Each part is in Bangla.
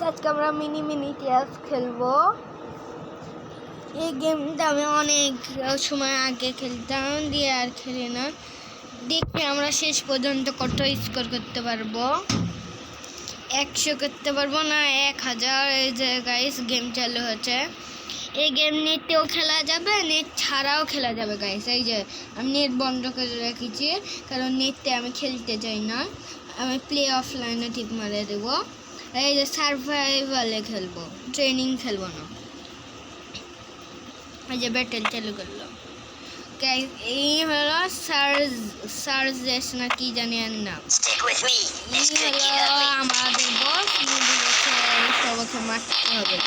আজকে আমরা মিনি টিয়াস খেলবো। এই গেমটা আমি অনেক সময় আগে খেলতাম, দিয়ে আর খেলি না। দেখি আমরা শেষ পর্যন্ত কত স্কোর করতে পারবো। 100 করতে পারবো না 1000। এই যে গাইস গেম চালু হচ্ছে। এই গেম নেটেও খেলা যাবে, নেট ছাড়াও খেলা যাবে গাইস। এই যে আমি নেট বন্ধ করে রেখেছি, কারণ নেটে আমি খেলতে চাই না। আমি প্লে অফলাইনে টিপ মারে দেবো। এই যে সার্ভাইভালে খেলবো, ট্রেনিং খেলবো না। এই যে ব্যাটেল চালু করলো। এই হলো সার্জেস না কি জানি আর নাম। এই হলো আমাদের বস। সবাইকে মারতে হবে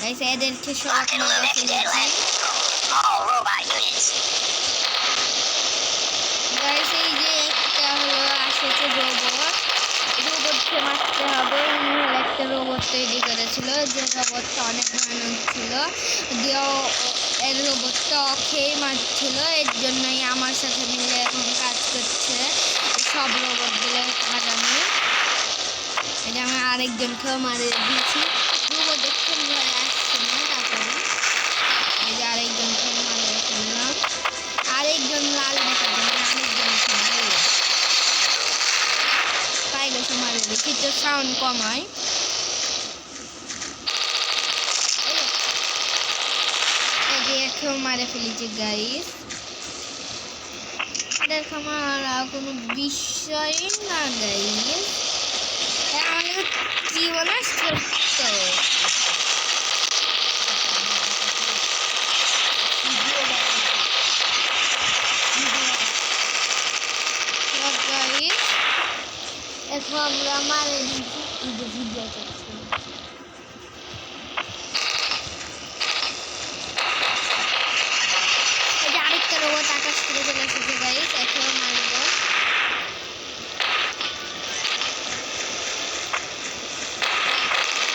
গাইস, এদেরকে সবাইকে মারা ফেলেছি গাইস। এই যে একটা হলো আসছে রোবটকে মারতে হবে। উনি হলো একটা রোবট তৈরি করেছিল, যে রোবটটা অনেক ভয়ানক ছিল, দিয়েও এর রোবটটা ওকেই মারছিল। এর জন্যই আমার সাথে মিলে এখন কাজ করছে সব রোবটগুলো আগামী। এটা আমি আরেকজনকেও মারিয়ে দিয়েছি। রোবট দেখতে ভয় আসছে না, তারপরে এই যে আরেকজনকেও মারিয়ে ফেললাম। আরেকজন লাল দেখা যায়, আরেকজন পাইলে মারিয়ে দিচ্ছি, তো সাউন্ড কমায়। একেও মারে ফেলেছি গাইস। এদের মারা কোনো বিষয় না গাইস। আমাদের জীবনে সত্য এখন আমরা মারে দিচ্ছি। ভিডিও চলছে, আরেকটা রোবট আকাশ থেকে চলে এসেছে গাইস। একেও মারবো।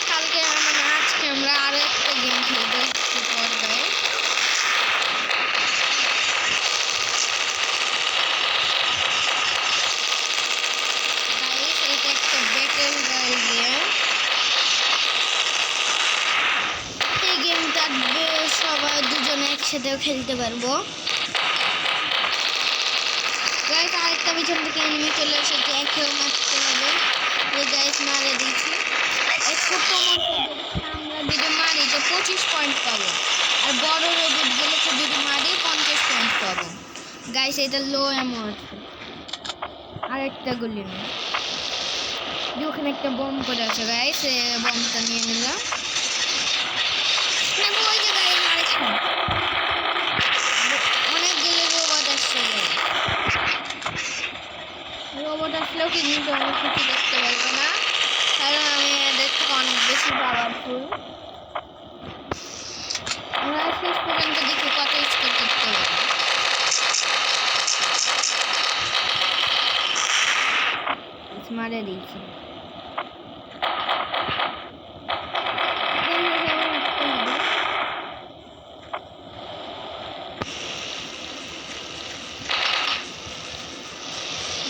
কালকে আজকে আমরা আরো একটা গেম খেলবো একটু পর গাইস। এটা একটা ব্যাটেল রয়্যাল গেম। এই গেমটা সবাই দুজনে একসাথেও খেলতে পারবো গাইস। আরেকটা পিছন থেকে এনিমি চলে এসেছে, একেও মারতে হবে। এই গাইস মারে দিয়েছি। এই ছোট আমরা যদি মারি তো 25 পয়েন্ট পাবো, আর বড় রোবটগুলোকে যদি মারি 50 পয়েন্ট পাবো গাইস। এটা লো অ্যামাউন্ট। আরেকটা গুলি নেই, ওখানে একটা বম করে আছে গাইস। বমটা নিয়ে নিলাম। অনেকগুলো রোবট আসছে, রোবট আসলেও কিন্তু অনেক কিছু দেখতে পারবো না, কারণ আমি এদের থেকে অনেক বেশি পাওয়ারফুল। আমরা শেষ পর্যন্ত দেখি কত স্কোর করতে পারি। মারে দিয়েছি।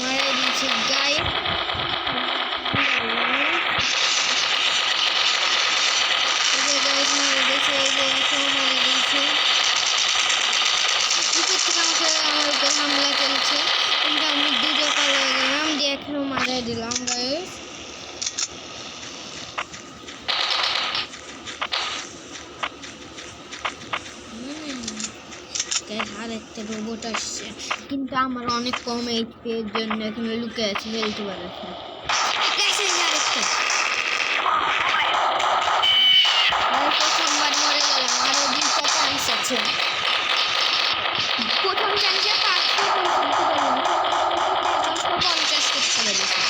মারে দিয়েছি গাই। আমার উপর হামলা চলছে, কিন্তু আমি দুটো পালে গেলাম, দিয়ে এখনও মারা দিলাম গাইস। আর একটা রোবট আসছে, কিন্তু আমার অনেক কম এইচপি, এর জন্য এখানে লুকে আছে, হেলতে পারছে। প্রথমবার মরে গেলাম, আরো 2টা চান্স আছে। প্রথম চান্সে 550 করতে পেরেছি।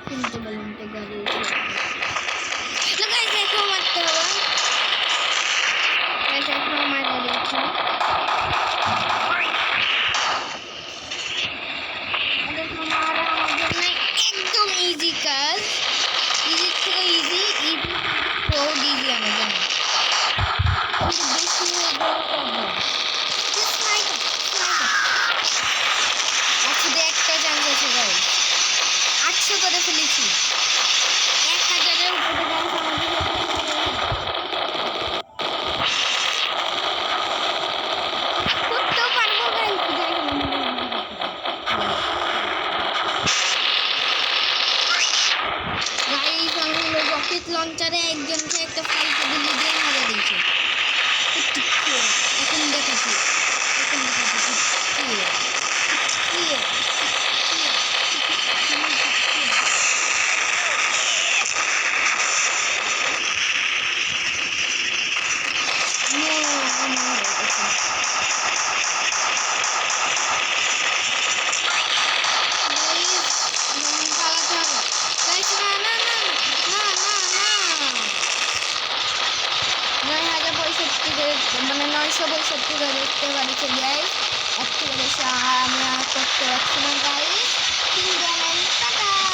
কিনতে বললাম তো গাড়ি এখনো মারতে হবে। এখনো মারা দিয়েছি। একদম ইজি কাজ, ইজি থেকে ইজি, ইজি তো ইজি আমার জন্য। বেশি দেখি এখান থেকে দেখি কি মানে 962 করে দেখতে পারি গাইস। এর থেকে বেশি আমি আর করতে পারছি না গাইস।